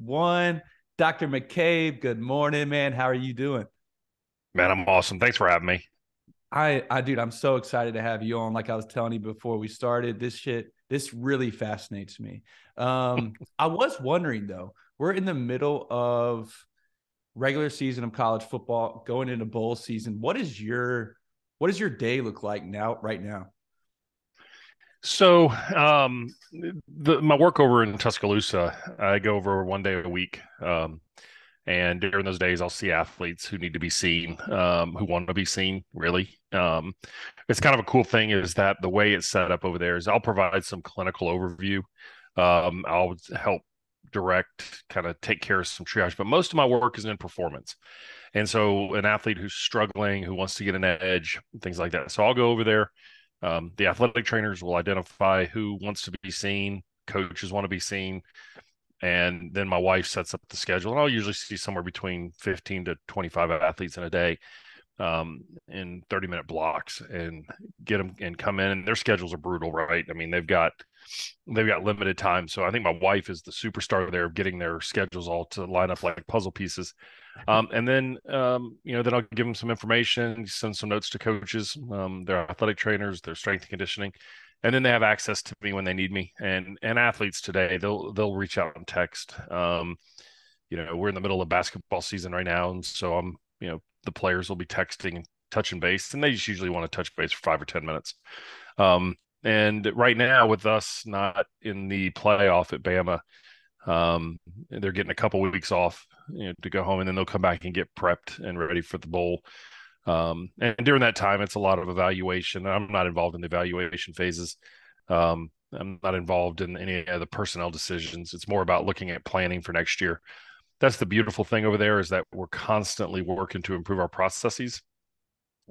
one. Dr. McCabe, good morning, man. How are you doing? Man, I'm awesome. Thanks for having me. Dude, I'm so excited to have you on. Like I was telling you before we started, this really fascinates me. I was wondering though, we're in the middle of regular season of college football, going into bowl season. What does your day look like now, right now? So, my work over in Tuscaloosa, I go over 1 day a week. And during those days, I'll see athletes who need to be seen, who want to be seen, really. It's kind of a cool thing is that the way it's set up over there is I'll provide some clinical overview. I'll help direct, kind of take care of some triage, but most of my work is in performance. And so an athlete who's struggling, who wants to get an edge, things like that. So I'll go over there. The athletic trainers will identify who wants to be seen, coaches want to be seen, and then my wife sets up the schedule. And I'll usually see somewhere between 15 to 25 athletes in a day, in 30-minute blocks, and get them and come in. And their schedules are brutal, right? I mean, they've got limited time. So I think my wife is the superstar there of getting their schedules all to line up like puzzle pieces. And then, then I'll give them some information, send some notes to coaches, their athletic trainers, their strength and conditioning, and then they have access to me when they need me. And athletes today, they'll reach out and text. We're in the middle of basketball season right now, and so the players will be texting and touching base, and they just usually want to touch base for 5 or 10 minutes. And right now, with us not in the playoff at Bama, they're getting a couple weeks off, to go home, and then they'll come back and get prepped and ready for the bowl. And during that time, it's a lot of evaluation. I'm not involved in the evaluation phases. I'm not involved in any of the personnel decisions. It's more about looking at planning for next year. That's the beautiful thing over there is that we're constantly working to improve our processes.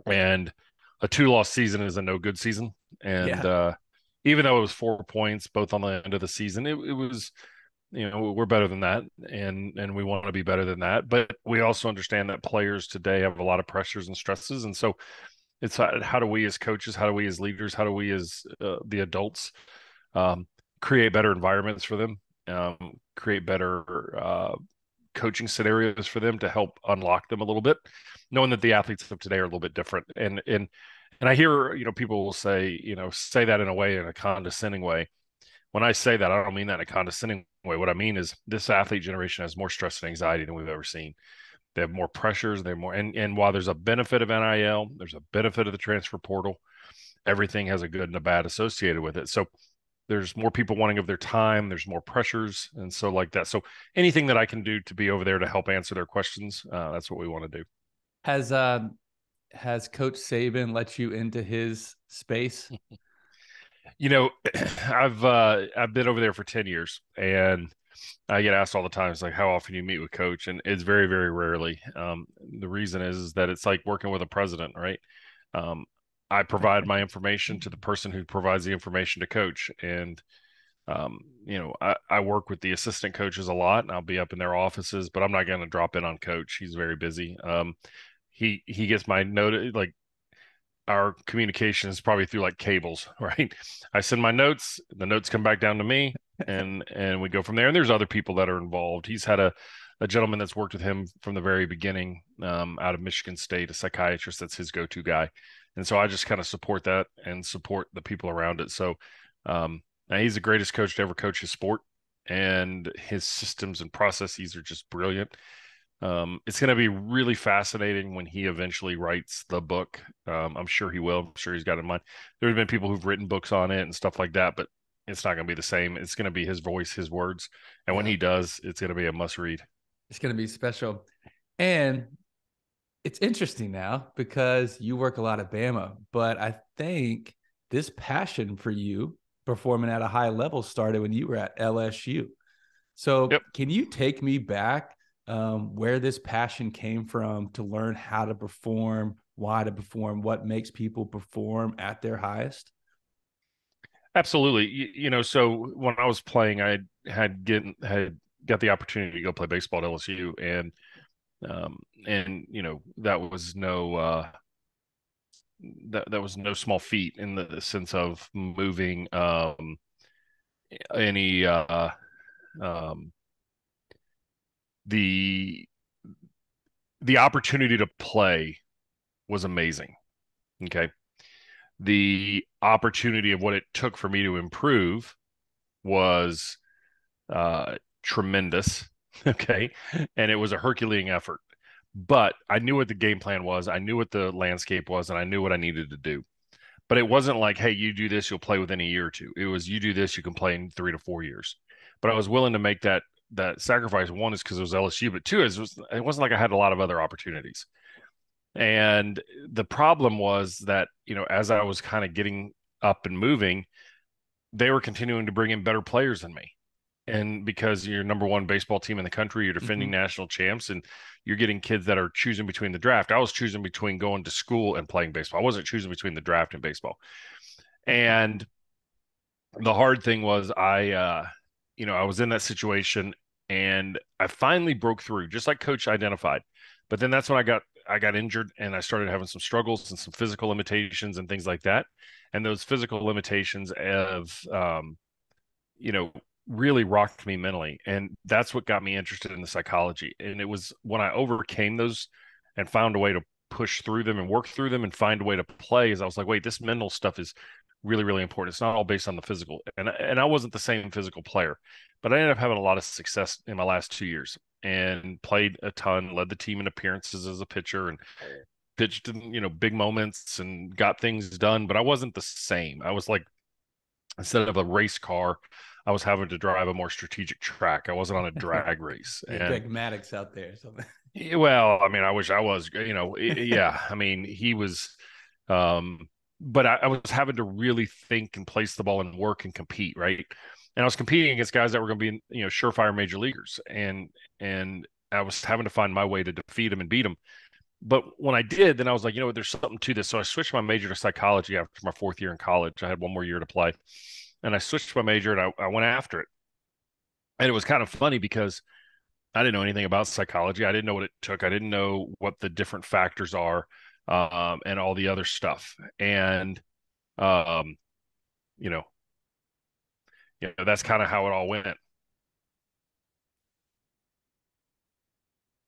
And a two-loss season is a no-good season. And Yeah. even though it was 4 points both on the end of the season, it was we're better than that, and we want to be better than that, but we also understand that players today have a lot of pressures and stresses. And so it's how do we as coaches, how do we as leaders, how do we as the adults, um, create better environments for them, create better coaching scenarios for them to help unlock them a little bit, knowing that the athletes of today are a little bit different. And I hear, people will say that in a way, in a condescending way. When I say that, I don't mean that in a condescending way. What I mean is this athlete generation has more stress and anxiety than we've ever seen. They have more pressures. They're more, and while there's a benefit of NIL, there's a benefit of the transfer portal. Everything has a good and a bad associated with it. So there's more people wanting of their time. There's more pressures, and so like that. So anything that I can do to be over there to help answer their questions, that's what we want to do. Has uh has Coach Saban let you into his space? You know, I've been over there for 10 years, and I get asked all the time, it's like, how often do you meet with coach? And it's very, very rarely. The reason is that it's like working with a president, right? Um, I provide my information to the person who provides the information to coach. And, I work with the assistant coaches a lot, and I'll be up in their offices, but I'm not going to drop in on coach. He's very busy. He gets my note, like our communication is probably through like cables, right? I send my notes, the notes come back down to me, and we go from there. And there's other people that are involved. He's had a gentleman that's worked with him from the very beginning, out of Michigan State, a psychiatrist that's his go-to guy. And so I just kind of support that and support the people around it. So now he's the greatest coach to ever coach his sport, and his systems and processes are just brilliant. It's going to be really fascinating when he eventually writes the book. I'm sure he will. I'm sure he's got it in mind. There's been people who've written books on it and stuff like that, but it's not going to be the same. It's going to be his voice, his words. And when Yeah, he does, it's going to be a must read. it's going to be special. And it's interesting now because you work a lot at Bama, but I think this passion for you performing at a high level started when you were at LSU. So, Yep. can you take me back where this passion came from to learn how to perform, why to perform, what makes people perform at their highest? Absolutely. So when I was playing, I had got the opportunity to go play baseball at LSU, and that was no small feat in the sense of moving any um the the opportunity to play was amazing. Okay. The opportunity of what it took for me to improve was tremendous. Okay. And it was a Herculean effort. But I knew what the game plan was. I knew what the landscape was, and I knew what I needed to do. But it wasn't like, hey, you do this, you'll play within a year or two. It was, you do this, you can play in 3 to 4 years. But I was willing to make that sacrifice. One is because it was LSU, but two is it wasn't like I had a lot of other opportunities. And the problem was that, as I was kind of getting up and moving, they were continuing to bring in better players than me. And because you're number one baseball team in the country, you're defending national champs, and you're getting kids that are choosing between the draft. I was choosing between going to school and playing baseball. I wasn't choosing between the draft and baseball. And the hard thing was I was in that situation, and I finally broke through, just like Coach identified. But then that's when I got injured, and I started having some struggles and some physical limitations and things like that. And those physical limitations have, really rocked me mentally. And that's what got me interested in the psychology. And it was when I overcame those and found a way to push through them and work through them and find a way to play, as I was like, wait, this mental stuff is really, really important. It's not all based on the physical. And I wasn't the same physical player, but I ended up having a lot of success in my last 2 years and played a ton, led the team in appearances as a pitcher, and pitched in, big moments and got things done. But I wasn't the same. I was like, instead of a race car, I was having to drive a more strategic track. I wasn't on a drag race. And Greg Maddox out there. Something. Well, I mean, I wish I was, yeah. I mean, he was, but I was having to really think and place the ball and work and compete, right? And I was competing against guys that were going to be, surefire major leaguers, and I was having to find my way to defeat them and beat them. But when I did, then I was like, there's something to this. So I switched my major to psychology after my 4th year in college. I had one more year to play, and I switched my major, and I went after it. And it was kind of funny because I didn't know anything about psychology. I didn't know what it took. I didn't know what the different factors are, and all the other stuff. And, um, you know, that's kind of how it all went.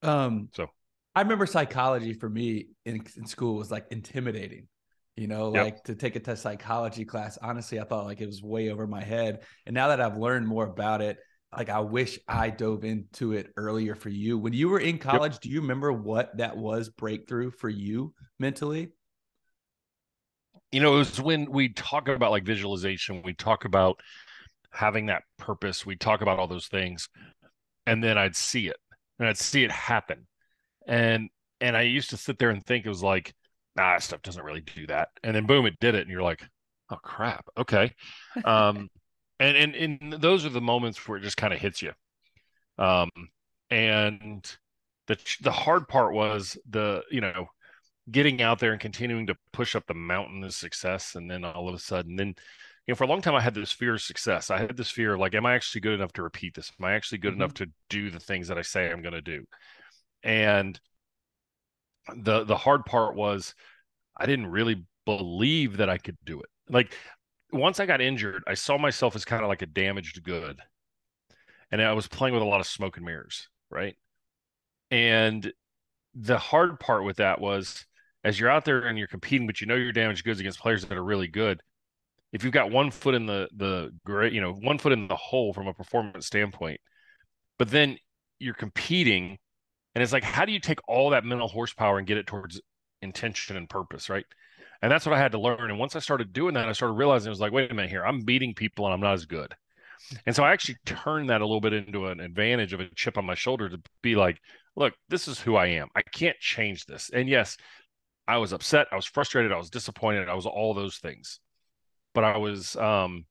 So I remember psychology for me in school was like intimidating, like to take a psychology class. Honestly, I thought like it was way over my head. And now that I've learned more about it, like I wish I dove into it earlier for you. When you were in college, do you remember what that was breakthrough for you mentally? It was when we talk about like visualization, we talk about having that purpose, we talk about all those things, and then I'd see it, and I'd see it happen. And I used to sit there and think it was like, nah, stuff doesn't really do that. And then boom, it did it. And you're like, oh crap. Okay. And those are the moments where it just kind of hits you. And the hard part was getting out there and continuing to push up the mountain of success. And then all of a sudden, for a long time, I had this fear of success. I had this fear of like, am I actually good enough to repeat this? Am I actually good enough to do the things that I say I'm going to do? And the hard part was I didn't really believe that I could do it. Like once I got injured, I saw myself as kind of like a damaged good. And I was playing with a lot of smoke and mirrors, right? And the hard part with that was as you're out there and you're competing, but you're damaged goods against players that are really good. If you've got one foot in the great, one foot in the hole from a performance standpoint, but then you're competing, and it's like, how do you take all that mental horsepower and get it towards intention and purpose, right? And that's what I had to learn. And once I started doing that, I started realizing it was like, wait a minute here, I'm beating people and I'm not as good. And so I actually turned that a little bit into an advantage of a chip on my shoulder to be like, look, this is who I am. I can't change this. And yes, I was upset. I was frustrated. I was disappointed. I was all those things. But I was, I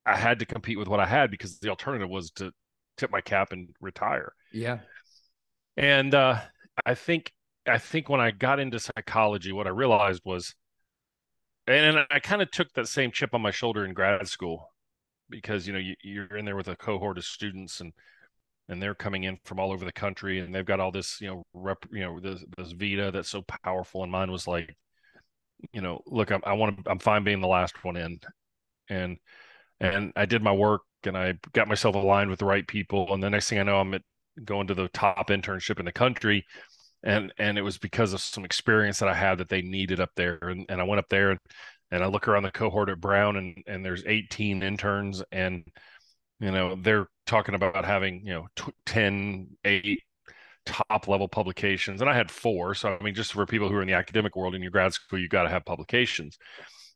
had to compete with what I had because the alternative was to tip my cap and retire. Yeah. And I think when I got into psychology, what I realized was, and I kind of took that same chip on my shoulder in grad school because, you're in there with a cohort of students and they're coming in from all over the country and they've got all this, this vita that's so powerful. And mine was like, look, I'm fine being the last one in. And I did my work and I got myself aligned with the right people. And the next thing I know, I'm going to the top internship in the country. And it was because of some experience that I had that they needed up there. And I went up there and I look around the cohort at Brown and there's 18 interns, and, they're talking about having, 10, 8 top level publications. And I had 4. So, I mean, just for people who are in the academic world in your grad school, you got to have publications.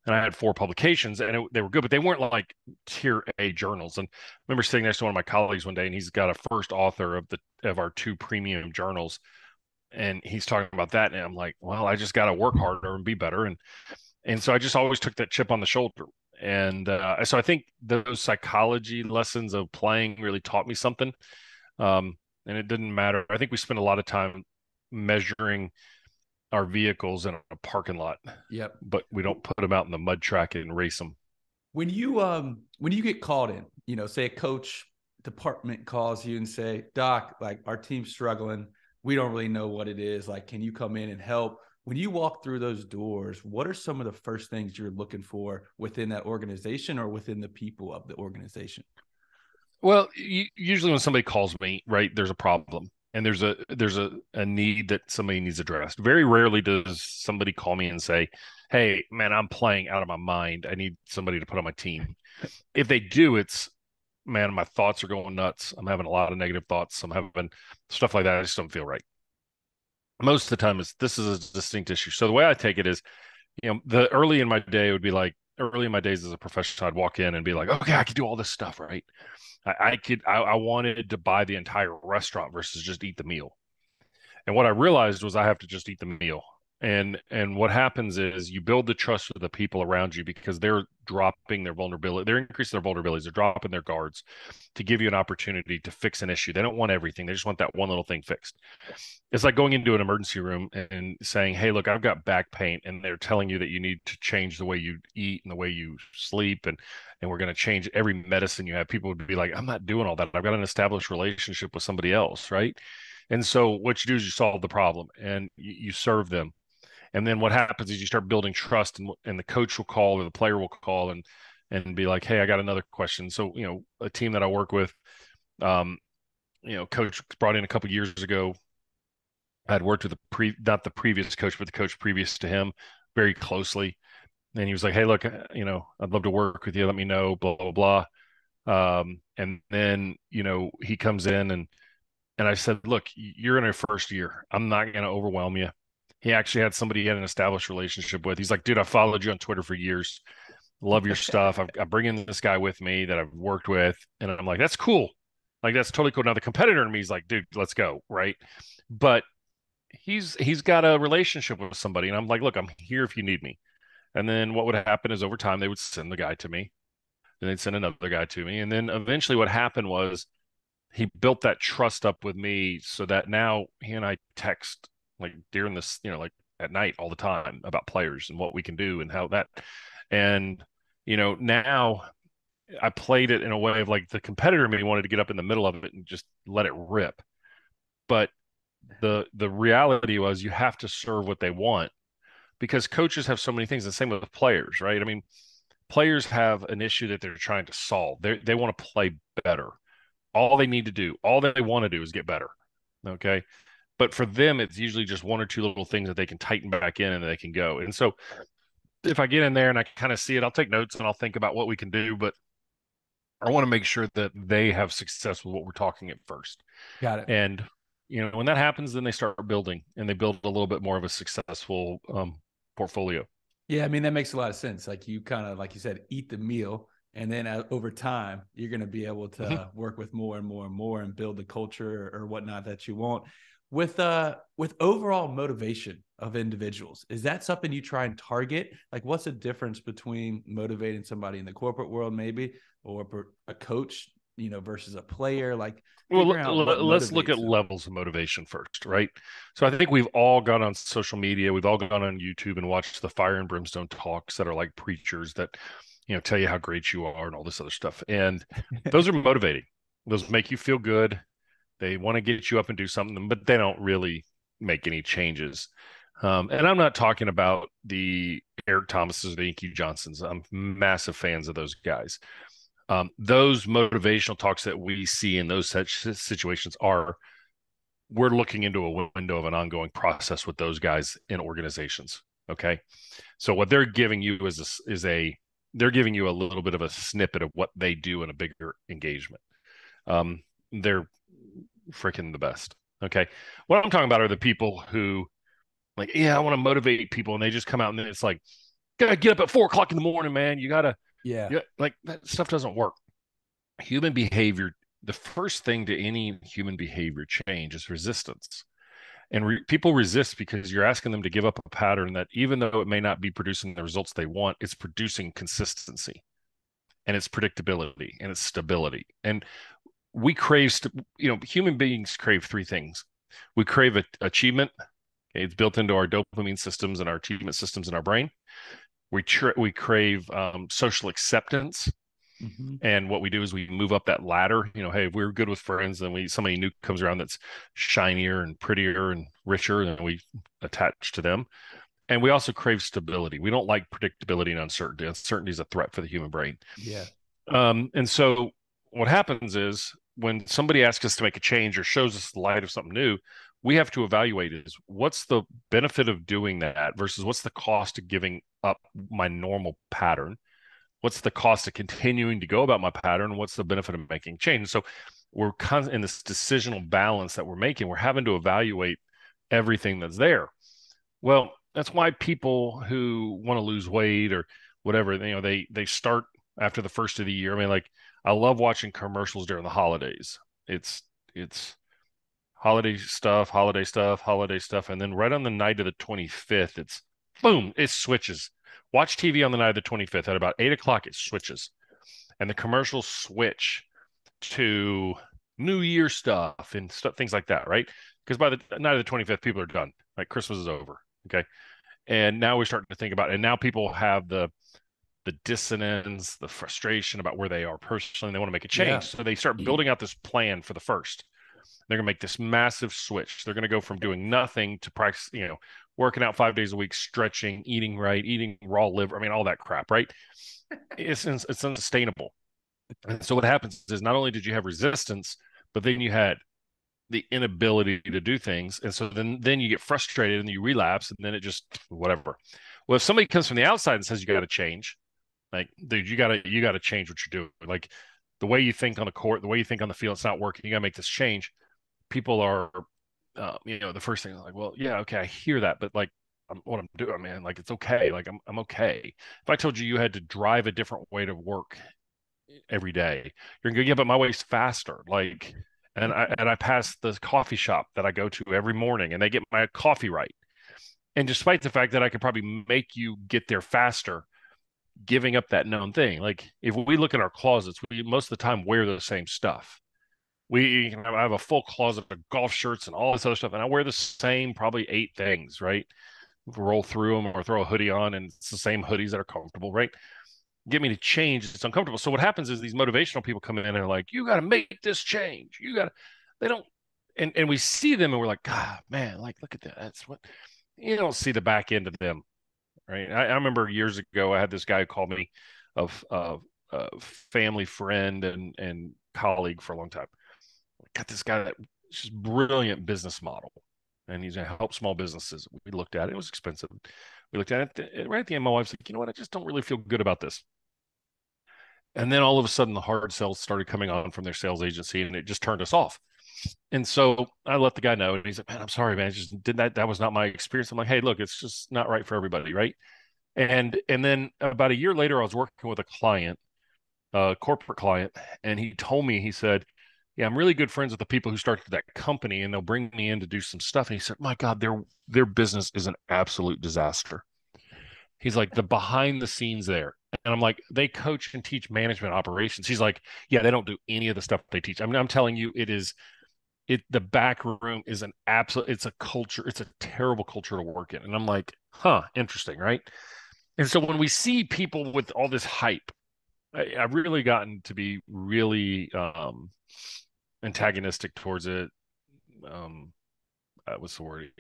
And I had 4 publications, and they were good, but they weren't like tier A journals. And I remember sitting next to one of my colleagues one day, and he's got a first author of our 2 premium journals, and he's talking about that, and I'm like, well, I just got to work harder and be better. And so I just always took that chip on the shoulder. And so I think those psychology lessons of playing really taught me something. And it didn't matter. I think we spent a lot of time measuring our vehicles in a parking lot. Yep. But we don't put them out in the mud track and race them. When you get called in, say a coach department calls you and say, Doc, like our team's struggling. We don't really know what it is. Like, can you come in and help? When you walk through those doors, what are some of the first things you're looking for within that organization or within the people of the organization? Well, usually when somebody calls me, right, there's a problem and there's a need that somebody needs addressed. Very rarely does somebody call me and say, hey, man, I'm playing out of my mind. I need somebody to put on my team. If they do, it's, man, my thoughts are going nuts. I'm having a lot of negative thoughts. I'm having stuff like that. I just don't feel right. Most of the time, this is a distinct issue. So the way I take it is, the early in my day would be like, early in my days as a professional, I'd walk in and be like, okay, I could do all this stuff, right? I wanted to buy the entire restaurant versus just eat the meal. And what I realized was I have to just eat the meal. And what happens is you build the trust with the people around you because they're dropping their vulnerability. They're increasing their vulnerabilities. They're dropping their guards to give you an opportunity to fix an issue. They don't want everything. They just want that one little thing fixed. It's like going into an emergency room and saying, hey, look, I've got back pain. And they're telling you that you need to change the way you eat and the way you sleep. And we're going to change every medicine you have. People would be like, I'm not doing all that. I've got an established relationship with somebody else, right? And so what you do is you solve the problem and you serve them. And then what happens is you start building trust, and the coach will call or the player will call and be like, hey, I got another question. So, a team that I work with, coach brought in a couple years ago. I'd worked with not the previous coach, but the coach previous to him very closely. And he was like, hey, look, I'd love to work with you. Let me know, blah, blah, blah. And then, he comes in and I said, look, you're in your first year. I'm not going to overwhelm you. He actually had somebody he had an established relationship with. He's like, dude, I followed you on Twitter for years. Love your stuff. I bring in this guy with me that I've worked with. And I'm like, that's cool. Like, that's totally cool. Now the competitor in me is like, dude, let's go. Right. But he's got a relationship with somebody. And I'm like, look, I'm here if you need me. And then what would happen is over time, they would send the guy to me. Then they'd send another guy to me. And then eventually what happened was he built that trust up with me so that now he and I text like during this, like at night all the time about players and what we can do and how that, and, now I played it in a way of like the competitor in me wanted to get up in the middle of it and just let it rip. But the reality was you have to serve what they want because coaches have so many things. The same with players, right? I mean, players have an issue that they're trying to solve. They want to play better. All they need to do, all they want to do is get better. Okay. But for them, it's usually just one or two little things that they can tighten back in and they can go. And so if I get in there and I kind of see it, I'll take notes and I'll think about what we can do. But I want to make sure that they have success with what we're talking at first. Got it. And, when that happens, then they start building and they build a little bit more of a successful portfolio. Yeah. I mean, that makes a lot of sense. Like you kind of, like you said, eat the meal. And then over time, you're going to be able to work with more and more and more and build the culture or whatnot that you want. With overall motivation of individuals, is that something you try and target? Like, what's the difference between motivating somebody in the corporate world, maybe, or a coach, versus a player? Like, well, let's look at levels of motivation first, right? So I think we've all gone on social media, we've all gone on YouTube and watched the fire and brimstone talks that are like preachers that, tell you how great you are and all this other stuff. And those are motivating. Those make you feel good. They want to get you up and do something, but they don't really make any changes. And I'm not talking about the Eric Thomases or the Inky Johnsons. I'm massive fans of those guys. Those motivational talks that we see in those such situations we're looking into a window of an ongoing process with those guys in organizations. Okay. So what they're giving you they're giving you a little bit of a snippet of what they do in a bigger engagement. They're freaking the best. Okay. What I'm talking about are the people who like, yeah, I want to motivate people. And they just come out and it's like, gotta get up at 4 o'clock in the morning, man. You gotta, yeah, like that stuff doesn't work. Human behavior, the first thing to any human behavior change is resistance. And people resist because you're asking them to give up a pattern that, even though it may not be producing the results they want, it's producing consistency and it's predictability and it's stability. And we crave, human beings crave three things. We crave achievement. Okay, it's built into our dopamine systems and our achievement systems in our brain. We crave social acceptance. Mm-hmm. And what we do is we move up that ladder. Hey, we're good with friends, and somebody new comes around that's shinier and prettier and richer, and we attach to them. And we also crave stability. We don't like predictability and uncertainty. Uncertainty is a threat for the human brain. Yeah. And so what happens is when somebody asks us to make a change or shows us the light of something new, we have to evaluate is what's the benefit of doing that versus what's the cost of giving up my normal pattern. What's the cost of continuing to go about my pattern? What's the benefit of making change? So we're in this decisional balance that we're making. We're having to evaluate everything that's there. Well, that's why people who want to lose weight or whatever, they start after the first of the year. I mean, like, I love watching commercials during the holidays. It's holiday stuff, holiday stuff, holiday stuff. And then right on the night of the 25th, it's boom, it switches. Watch TV on the night of the 25th at about 8 o'clock, it switches. And the commercials switch to New Year stuff and things like that, right? Because by the night of the 25th, people are done. Like, Christmas is over. Okay. And now we're starting to think about it. And now people have the dissonance, the frustration about where they are personally, and they want to make a change. So they start building out this plan for the first. They're going to make this massive switch. They're going to go from doing nothing to practice, working out 5 days a week, stretching, eating right, eating raw liver. I mean, all that crap, right? It's unsustainable. And so what happens is not only did you have resistance, but then you had the inability to do things. And so then you get frustrated and you relapse, and then it just whatever. Well, if somebody comes from the outside and says you got to change, like, dude, you got to change what you're doing. Like, the way you think on the court, the way you think on the field, it's not working. You got to make this change. People are, the first thing is like, well, yeah, okay, I hear that, but like, what I'm doing, man, like, it's okay. Like, I'm okay. If I told you had to drive a different way to work every day, you're gonna go, yeah, but my way's faster. Like, and I pass the coffee shop that I go to every morning, and they get my coffee right. And despite the fact that I could probably make you get there faster, giving up that known thing. Like, if we look at our closets, we most of the time wear the same stuff. I have a full closet of golf shirts and all this other stuff, and I wear the same probably 8 things, right? Roll through them or throw a hoodie on, and it's the same hoodies that are comfortable, right? Get me to change, it's uncomfortable. So what happens is these motivational people come in and are like, you got to make this change. They don't, and we see them and we're like, God, man, like, look at that. That's what, you don't see the back end of them, right? I remember years ago, I had this guy who called me a family friend and colleague for a long time. Got this guy that just brilliant business model, and he's going to help small businesses. We looked at it; it was expensive. We looked at it right at the end. My wife's like, you know what? I just don't really feel good about this. And then all of a sudden, the hard sales started coming on from their sales agency, and it just turned us off. And so I let the guy know, and he's like, "Man, I'm sorry, man. I just did that. That was not my experience." I'm like, "Hey, look, it's just not right for everybody, right?" And then about a year later, I was working with a client, a corporate client, and he told me, he said, yeah, I'm really good friends with the people who started that company, and they'll bring me in to do some stuff. And he said, my God, their business is an absolute disaster. He's like, the behind the scenes there. And I'm like, they coach and teach management operations. He's like, yeah, they don't do any of the stuff they teach. I mean, I'm telling you, the back room is it's a culture. It's a terrible culture to work in. And I'm like, huh, interesting, right? And so when we see people with all this hype, I've really gotten to be really antagonistic towards it. What's the word?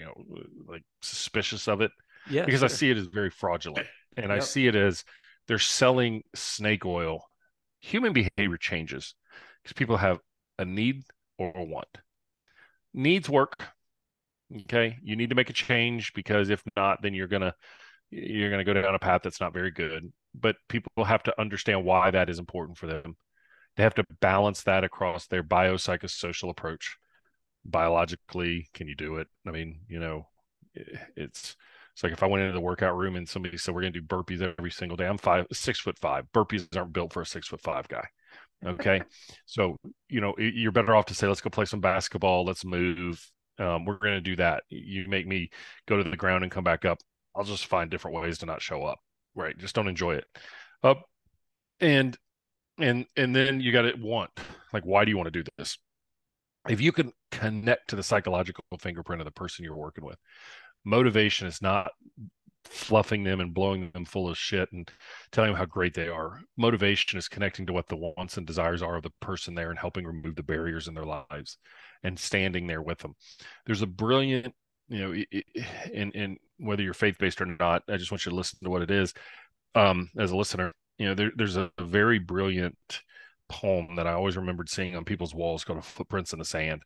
Like, suspicious of it. Yeah, because sure. I see it as very fraudulent, and I see it as they're selling snake oil Human behavior changes because people have a need or a want. Needs work. Okay. You need to make a change because if not, then you're gonna go down a path that's not very good. But people have to understand why that is important for them. They have to balance that across their biopsychosocial approach. Biologically, can you do it? I mean, it's like if I went into the workout room and somebody said we're gonna do burpees every single day. I'm 6'5". Burpees aren't built for a 6'5" guy. Okay. So, you're better off to say, let's go play some basketball. Let's move. We're going to do that. You make me go to the ground and come back up. I'll just find different ways to not show up. Right. Just don't enjoy it. Up and then you got to want, like, why do you want to do this? If you can connect to the psychological fingerprint of the person you're working with, motivation is not fluffing them and blowing them full of shit and telling them how great they are. Motivation is connecting to what the wants and desires are of the person there and helping remove the barriers in their lives and standing there with them. There's a brilliant, in whether you're faith-based or not, I just want you to listen to what it is. As a listener, there's a very brilliant poem that I always remembered seeing on people's walls called Footprints in the Sand.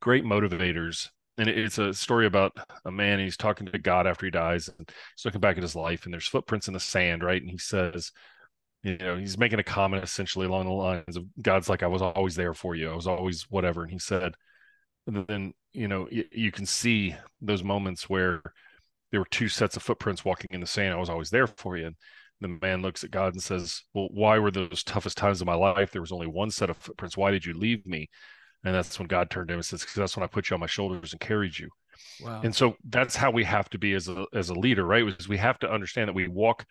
Great motivators. And it's a story about a man. He's talking to God after he dies, and he's looking back at his life, and there's footprints in the sand, right? And he says, he's making a comment essentially along the lines of, God's like, I was always there for you. I was always whatever. And he said, and then, you can see those moments where there were two sets of footprints walking in the sand. I was always there for you. And the man looks at God and says, well, why were those toughest times of my life? There was only one set of footprints. Why did you leave me? And that's when God turned to him and says, because that's when I put you on my shoulders and carried you. Wow. And so that's how we have to be as a leader, right? Is we have to understand that we walk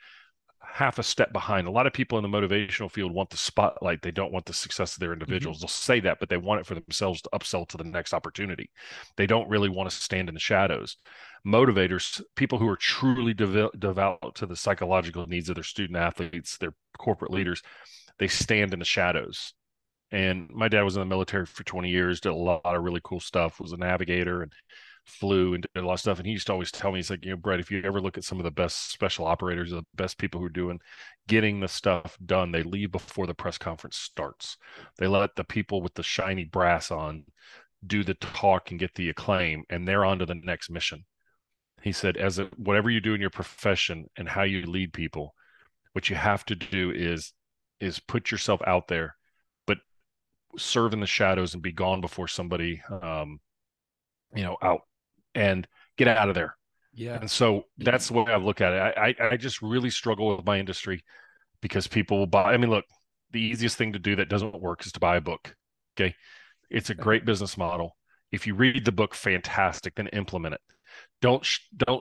half a step behind. A lot of people in the motivational field want the spotlight. They don't want the success of their individuals. They'll say that, but they want it for themselves to upsell to the next opportunity. They don't really want to stand in the shadows. Motivators, people who are truly devout to the psychological needs of their student athletes, their corporate leaders, they stand in the shadows. And my dad was in the military for 20 years, did a lot of really cool stuff, was a navigator and flew and did a lot of stuff. And he used to always tell me, he's like, Brett, if you ever look at some of the best special operators, the best people who are doing getting the stuff done, they leave before the press conference starts. They let the people with the shiny brass on do the talk and get the acclaim, and they're on to the next mission. He said, whatever you do in your profession and how you lead people, what you have to do is put yourself out there, but serve in the shadows and be gone before somebody out and get out of there. Yeah. And so that's the way I look at it. I just really struggle with my industry because people will buy. I mean, look, the easiest thing to do that doesn't work is to buy a book. Okay. It's a great business model. If you read the book, fantastic, then implement it. Don't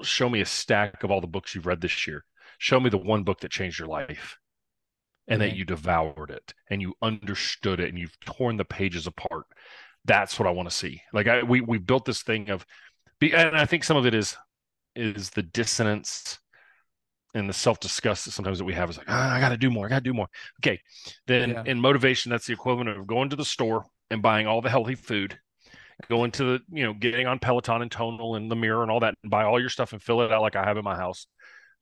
show me a stack of all the books you've read this year. Show me the one book that changed your life and that you devoured it and you understood it and you've torn the pages apart. That's what I want to see. Like we built this thing of, and I think some of it is the dissonance and the self-disgust that sometimes that we have is like, I got to do more. I got to do more. Okay. Then in motivation, that's the equivalent of going to the store and buying all the healthy food, going to the, getting on Peloton and Tonal and the Mirror and all that, and buy all your stuff and fill it out like I have in my house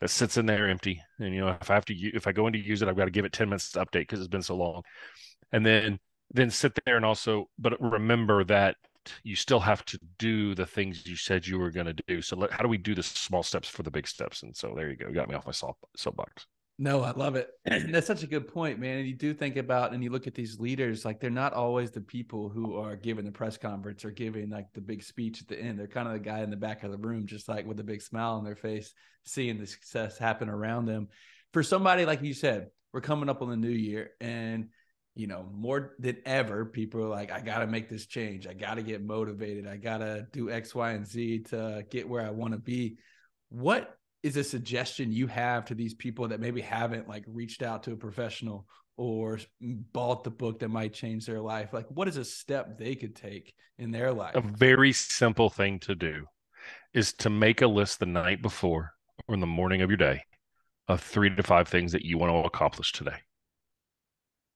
that sits in there empty. And, if I go in to use it, I've got to give it 10 minutes to update because it's been so long. And then sit there and also, but remember that you still have to do the things you said you were going to do. So how do we do the small steps for the big steps? And so there you go. You got me off my soapbox. No, I love it. That's such a good point, man. And you do think about, and you look at these leaders, like they're not always the people who are giving the press conference or giving like the big speech at the end. They're kind of the guy in the back of the room, just like with a big smile on their face, seeing the success happen around them. For somebody, like you said, we're coming up on the new year, and more than ever, people are like, I got to make this change. I got to get motivated. I got to do X, Y, and Z to get where I want to be. What is a suggestion you have to these people that maybe haven't like reached out to a professional or bought the book that might change their life? Like, what is a step they could take in their life? A very simple thing to do is to make a list the night before or in the morning of your day of 3 to 5 things that you want to accomplish today.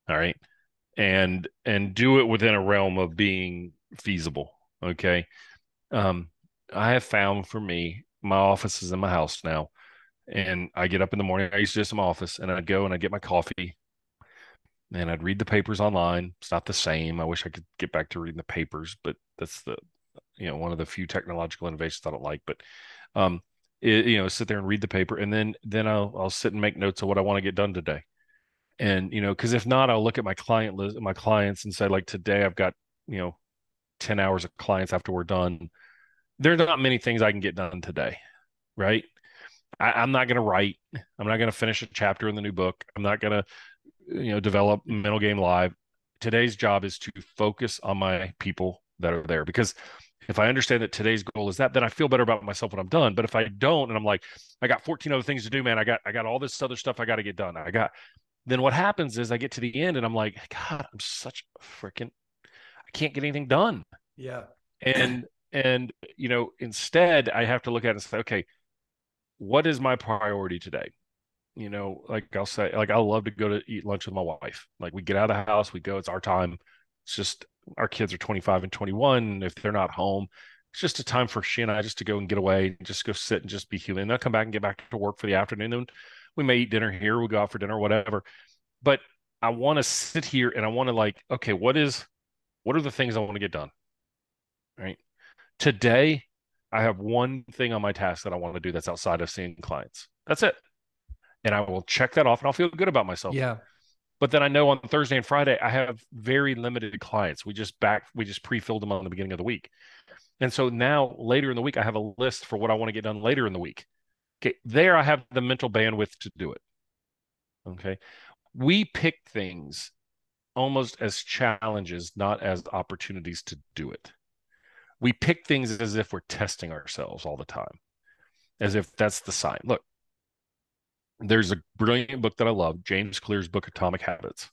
All right. And do it within a realm of being feasible. Okay. I have found for me, my office is in my house now, and I get up in the morning. I used to do this in my office, and I'd go and I'd get my coffee, and I'd read the papers online. It's not the same. I wish I could get back to reading the papers, but that's one of the few technological innovations I don't like. But sit there and read the paper, and then I'll sit and make notes of what I want to get done today. And because if not, I'll look at my client list, my clients, and say, like, today I've got 10 hours of clients after we're done. There's not many things I can get done today, right? I'm not going to write. I'm not going to finish a chapter in the new book. I'm not going to, develop Mental Game Live. Today's job is to focus on my people that are there, because if I understand that today's goal is that, then I feel better about myself when I'm done. But if I don't, and I'm like, I got 14 other things to do, man, I got all this other stuff I got to get done. Then what happens is I get to the end and I'm like, God, I'm such a freaking, I can't get anything done. Yeah. And instead I have to look at it and say, okay, what is my priority today? Like I'll say, like, I love to go to eat lunch with my wife. Like, we get out of the house, we go, it's our time. It's just, our kids are 25 and 21. If they're not home, it's just a time for she and I just to go and get away, and just go sit and just be human. And they'll come back and get back to work for the afternoon. And we may eat dinner here, we'll go out for dinner, whatever. But I want to sit here and I want to, like, okay, what are the things I want to get done? Right. Today, I have one thing on my task that I want to do that's outside of seeing clients. That's it. And I will check that off and I'll feel good about myself. Yeah. But then I know on Thursday and Friday, I have very limited clients. We just pre-filled them on the beginning of the week. And so now later in the week, I have a list for what I want to get done later in the week. Okay. There I have the mental bandwidth to do it. Okay. We pick things almost as challenges, not as opportunities to do it. We pick things as if we're testing ourselves all the time, as if that's the sign. Look, there's a brilliant book that I love, James Clear's book, Atomic Habits.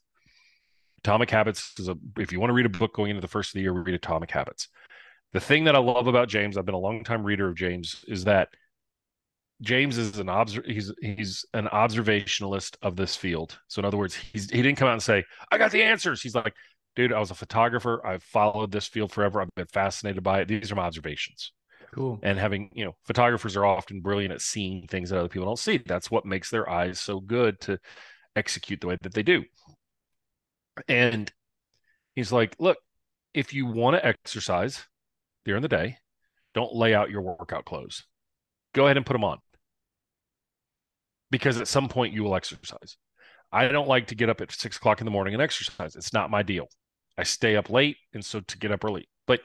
Atomic Habits is if you want to read a book going into the first of the year, read Atomic Habits. The thing that I love about James, I've been a long time reader of James, is that James is he's an observationalist of this field. So in other words, he didn't come out and say, I got the answers. He's like, dude, I was a photographer. I've followed this field forever. I've been fascinated by it. These are my observations. Cool. And having, photographers are often brilliant at seeing things that other people don't see. That's what makes their eyes so good to execute the way that they do. And he's like, look, if you want to exercise during the day, don't lay out your workout clothes. Go ahead and put them on, because at some point you will exercise. I don't like to get up at 6 o'clock in the morning and exercise. It's not my deal. I stay up late, and so to get up early. But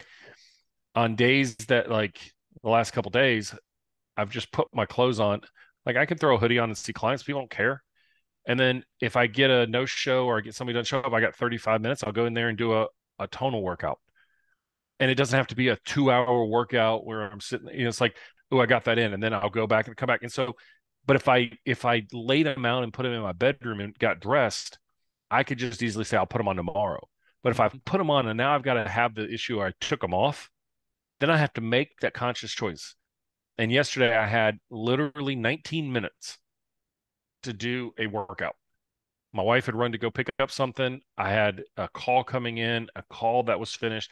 on days that, like the last couple of days, I've just put my clothes on. Like, I can throw a hoodie on and see clients. People don't care. And then if I get a no-show or I get somebody doesn't show up, I got 35 minutes. I'll go in there and do a tonal workout. And it doesn't have to be a 2-hour workout where I'm sitting, it's like, oh, I got that in. And then I'll go back and come back. And so, but if I laid them out and put them in my bedroom and got dressed, I could just easily say, I'll put them on tomorrow. But if I put them on and now I've got to have the issue where I took them off, then I have to make that conscious choice. And yesterday I had literally 19 minutes to do a workout. My wife had run to go pick up something. I had a call coming in, a call that was finished,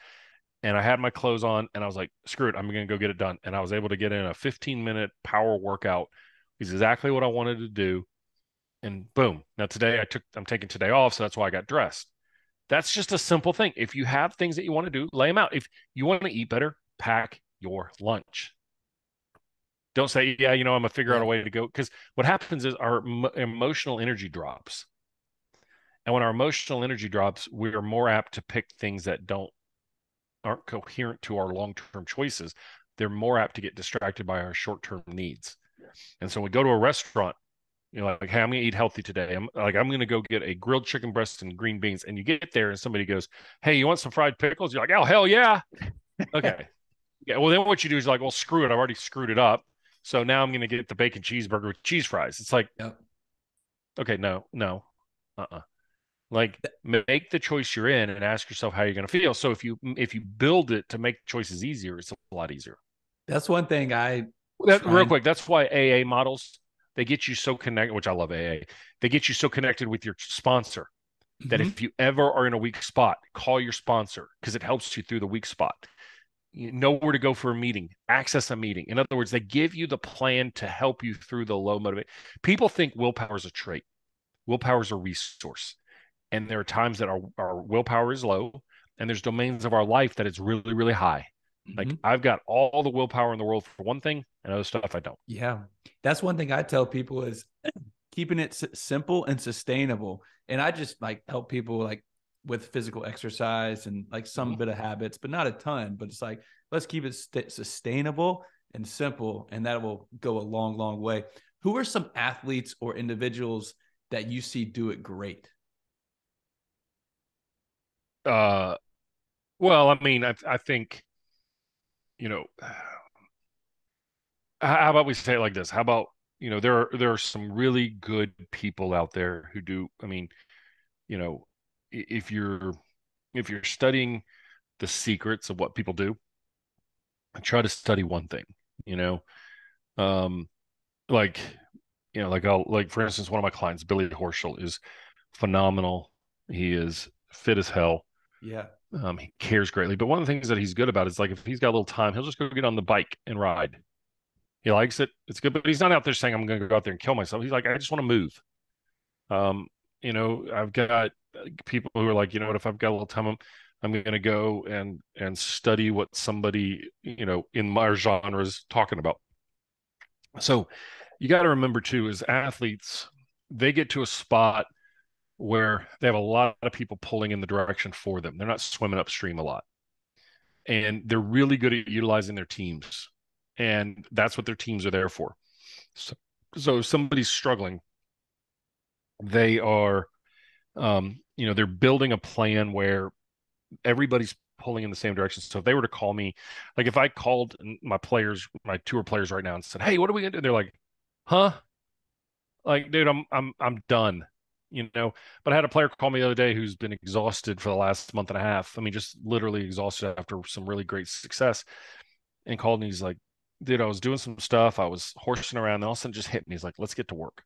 and I had my clothes on, and I was like, screw it, I'm going to go get it done. And I was able to get in a 15-minute power workout. It's exactly what I wanted to do. And boom. Now today I'm taking today off, so that's why I got dressed. That's just a simple thing. If you have things that you want to do, lay them out. If you want to eat better, pack your lunch. Don't say, yeah, I'm going to figure out a way to go. Because what happens is our emotional energy drops. And when our emotional energy drops, we are more apt to pick things that aren't coherent to our long-term choices. They're more apt to get distracted by our short-term needs. And so we go to a restaurant, like, hey, I'm going to eat healthy today. I'm going to go get a grilled chicken breast and green beans. And you get there and somebody goes, hey, you want some fried pickles? You're like, oh, hell yeah. Okay. Yeah. Well, then what you do is, like, well, screw it. I've already screwed it up. So now I'm going to get the bacon cheeseburger with cheese fries. It's like, yep. Okay, no. Like, make the choice you're in and ask yourself how you're going to feel. So if you build it to make choices easier, it's a lot easier. That's one thing real quick. That's why AA models, they get you so connected, which I love AA. They get you so connected with your sponsor that if you ever are in a weak spot, call your sponsor, because it helps you through the weak spot. You know where to go for a meeting, access a meeting. In other words, they give you the plan to help you through the low motivation. People think willpower is a trait. Willpower is a resource. And there are times that our willpower is low, and there's domains of our life that it's really, really high. Like I've got all the willpower in the world for one thing, and other stuff I don't. Yeah. That's one thing I tell people is keeping it simple and sustainable. And I just like help people like with physical exercise and like some bit of habits, but not a ton. But it's like, let's keep it sustainable and simple, and that will go a long, long way. Who are some athletes or individuals that you see do it great? Well, I mean, I think, you know, how about we say it like this? How about, there are some really good people out there who do, I mean, you know, if you're studying the secrets of what people do, try to study one thing, you know. Um, like, like for instance, one of my clients, Billy Horschel, is phenomenal. He is fit as hell. Yeah. He cares greatly. But one of the things that he's good about is like if he's got a little time, he'll just go get on the bike and ride. He likes it. It's good, but he's not out there saying I'm going to go out there and kill myself. He's like, I just want to move. I've got people who are like, you know what, if I've got a little time, I'm going to go and study what somebody, in my genre is talking about. So you got to remember too, as athletes, they get to a spot where they have a lot of people pulling in the direction for them. They're not swimming upstream a lot. And they're really good at utilizing their teams. And that's what their teams are there for. So if somebody's struggling, they are, they're building a plan where everybody's pulling in the same direction. So if they were to call me, like if I called my players, my tour players right now and said, "Hey, what are we gonna do?" They're like, "Huh?" Like, dude, I'm done. But I had a player call me the other day who's been exhausted for the last month and a half. I mean, just literally exhausted after some really great success, and called me. He's like, "Dude, I was doing some stuff. I was horsing around, and all of a sudden just hit me." He's like, "Let's get to work."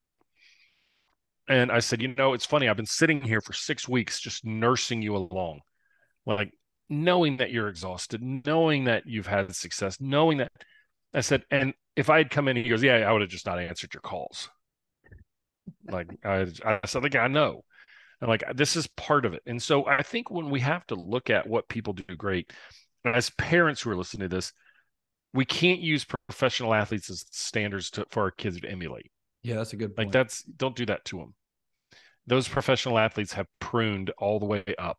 And I said, "It's funny. I've been sitting here for 6 weeks just nursing you along, like knowing that you're exhausted, knowing that you've had success, knowing that." I said, "And if I had come in," he goes, "Yeah, I would have just not answered your calls." Like I said, like, I know. And like, this is part of it. And so I think when we have to look at what people do great, as parents who are listening to this, we can't use professional athletes as standards for our kids to emulate. Yeah, that's a good Like point. don't do that to them. Those professional athletes have pruned all the way up.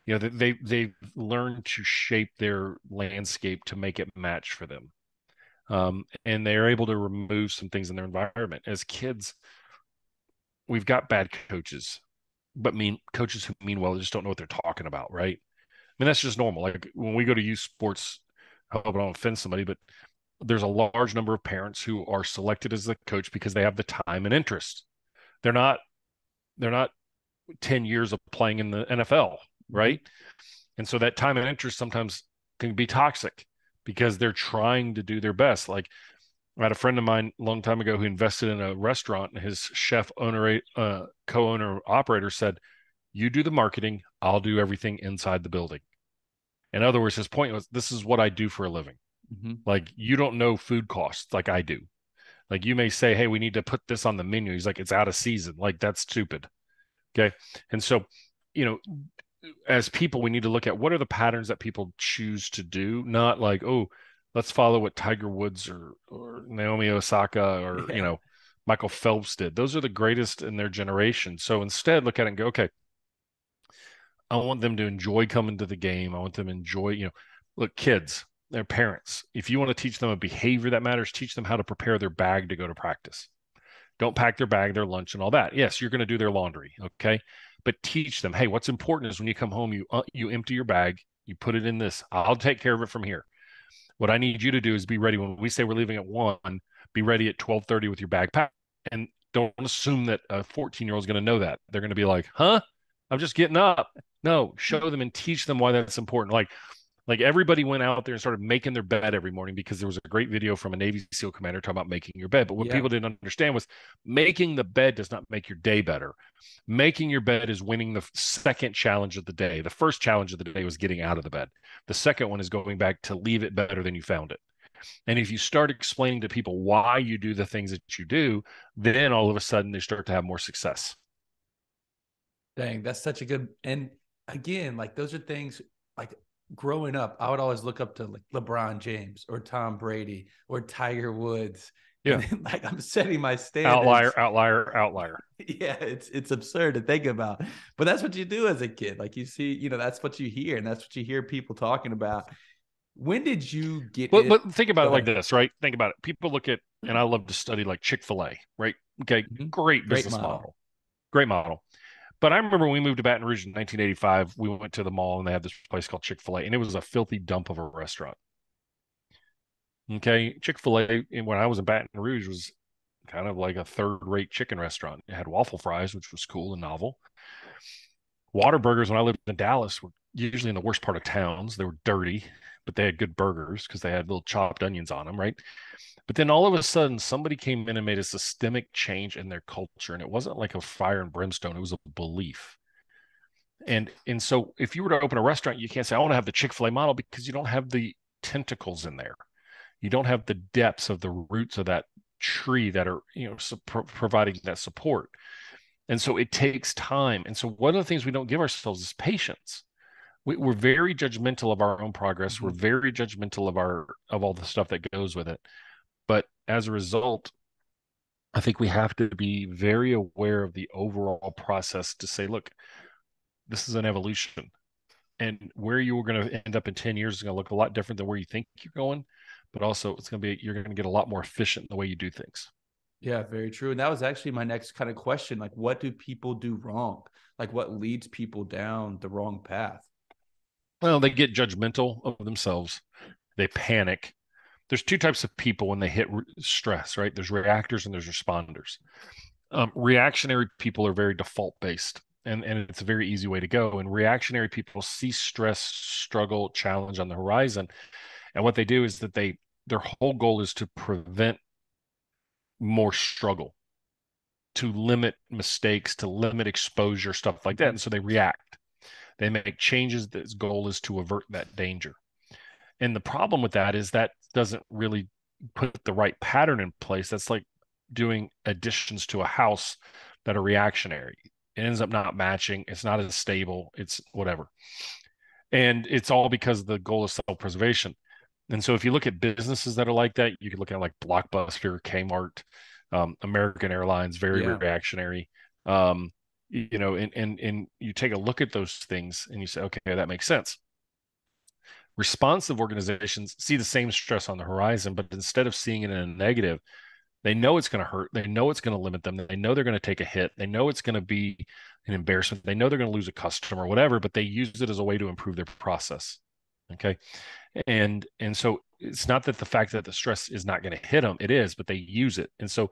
They've learned to shape their landscape to make it match for them. And they're able to remove some things in their environment. As kids, we've got bad coaches, but coaches who mean well just don't know what they're talking about, right? I mean, that's just normal. Like when we go to youth sports, I hope I don't offend somebody, but there's a large number of parents who are selected as the coach because they have the time and interest. They're not 10 years of playing in the NFL, right? And so that time and interest sometimes can be toxic because they're trying to do their best. Like I had a friend of mine a long time ago who invested in a restaurant, and his chef owner, co-owner operator said, "You do the marketing, I'll do everything inside the building." In other words, his point was, this is what I do for a living. Like, you don't know food costs like I do. Like, you may say, "Hey, we need to put this on the menu." He's like, "It's out of season." Like, that's stupid. Okay. And so, you know, as people, we need to look at what are the patterns that people choose to do, not like, oh, let's follow what Tiger Woods or Naomi Osaka or, Michael Phelps did. Those are the greatest in their generation. So instead, look at it and go, okay, I want them to enjoy coming to the game. I want them to enjoy, look, kids, their parents. If you want to teach them a behavior that matters, teach them how to prepare their bag to go to practice. Don't pack their bag, their lunch, and all that. Yes, you're going to do their laundry, okay? But teach them, hey, what's important is when you come home, you empty your bag, you put it in this. I'll take care of it from here. What I need you to do is be ready when we say we're leaving at 1, be ready at 12:30 with your bag packed. And don't assume that a 14-year-old is going to know that. They're going to be like, "Huh? I'm just getting up." No, show them and teach them why that's important. Like everybody went out there and started making their bed every morning because there was a great video from a Navy SEAL commander talking about making your bed. But what people didn't understand was making the bed does not make your day better. Making your bed is winning the second challenge of the day. The first challenge of the day was getting out of the bed. The second one is going back to leave it better than you found it. And if you start explaining to people why you do the things that you do, then all of a sudden they start to have more success. Dang, that's such a good. And again, like those are things like growing up, I would always look up to like LeBron James or Tom Brady or Tiger Woods. And Yeah. then like I'm setting my Outlier, standards. outlier, outlier. Yeah, it's absurd to think about. But that's what you do as a kid. Like you see, that's what you hear, and that's what you hear people talking about. When did you get But it? but think about Go it like ahead. this, right? Think about it. People look at, and I love to study like Chick-fil-A, right? Okay, Mhm. great Great business model. model, great model. But I remember when we moved to Baton Rouge in 1985, we went to the mall and they had this place called Chick-fil-A, and it was a filthy dump of a restaurant. Okay, Chick-fil-A, when I was in Baton Rouge, was kind of like a third-rate chicken restaurant. It had waffle fries, which was cool and novel. Whataburgers, when I lived in Dallas, were usually in the worst part of towns. They were dirty, but they had good burgers because they had little chopped onions on them, right? But then all of a sudden, somebody came in and made a systemic change in their culture, and it wasn't like a fire and brimstone; it was a belief. And so, if you were to open a restaurant, you can't say, "I want to have the Chick-fil-A model," because you don't have the tentacles in there. You don't have the depths of the roots of that tree that are, providing that support. And so it takes time. And so one of the things we don't give ourselves is patience. We're very judgmental of our own progress. We're Mhm. very judgmental of all the stuff that goes with it. But as a result, I think we have to be very aware of the overall process to say, look, this is an evolution. And where you are going to end up in 10 years is going to look a lot different than where you think you're going. But also, you're going to get a lot more efficient in the way you do things. Yeah, very true. And that was actually my next kind of question. Like, what do people do wrong? Like, what leads people down the wrong path? Well, they get judgmental of themselves. They panic. There's two types of people when they hit stress, right? There's reactors and there's responders. Reactionary people are very default based, and it's a very easy way to go. And reactionary people see stress, struggle, challenge on the horizon, and what they do is that their whole goal is to prevent more struggle, to limit mistakes, to limit exposure, stuff like that. Mhm. And so they react. They make changes. That's goal is to avert that danger. And the problem with that is that doesn't really put the right pattern in place. That's like doing additions to a house that are reactionary. It ends up not matching. It's not as stable. It's whatever. And it's all because the goal is self-preservation. And so if you look at businesses that are like that, you could look at like Blockbuster, Kmart, American Airlines, very Yeah. reactionary. Um, and you take a look at those things and you say, okay, that makes sense. Responsive organizations see the same stress on the horizon, but instead of seeing it in a negative, they know it's going to hurt. They know it's going to limit them. They know they're going to take a hit. They know it's going to be an embarrassment. They know they're going to lose a customer or whatever, but they use it as a way to improve their process. Okay. And so it's not that the fact that the stress is not going to hit them, it is, but they use it. And so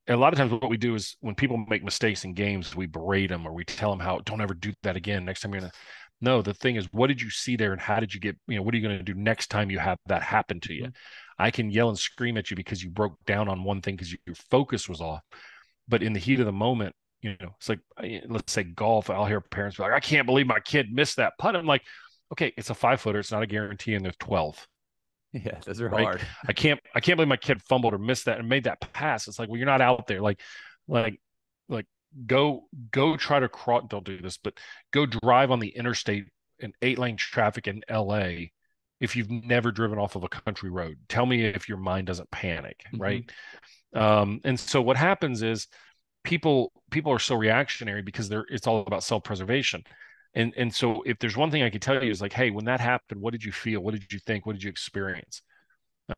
a lot of times what we do is when people make mistakes in games, we berate them or we tell them how don't ever do that again. Next time you're going to no, the thing is, what did you see there and how did you get, what are you going to do next time you have that happen to you? Mhm. I can yell and scream at you because you broke down on one thing because your focus was off. But in the heat of the moment, it's like, let's say golf, I'll hear parents be like, I can't believe my kid missed that putt. I'm like, okay, it's a 5-footer. It's not a guarantee. And there's 12, Yeah, those are right? hard. I can't believe my kid fumbled or missed that and made that pass. It's like, well, you're not out there. Like, like go try to cross. Don't do this, but go drive on the interstate in 8-lane traffic in LA if you've never driven off of a country road. Tell me if your mind doesn't panic, Mhm. right? And so what happens is people are so reactionary because it's all about self-preservation. And so if there's one thing I can tell you is like, hey, when that happened, what did you feel? What did you think? What did you experience?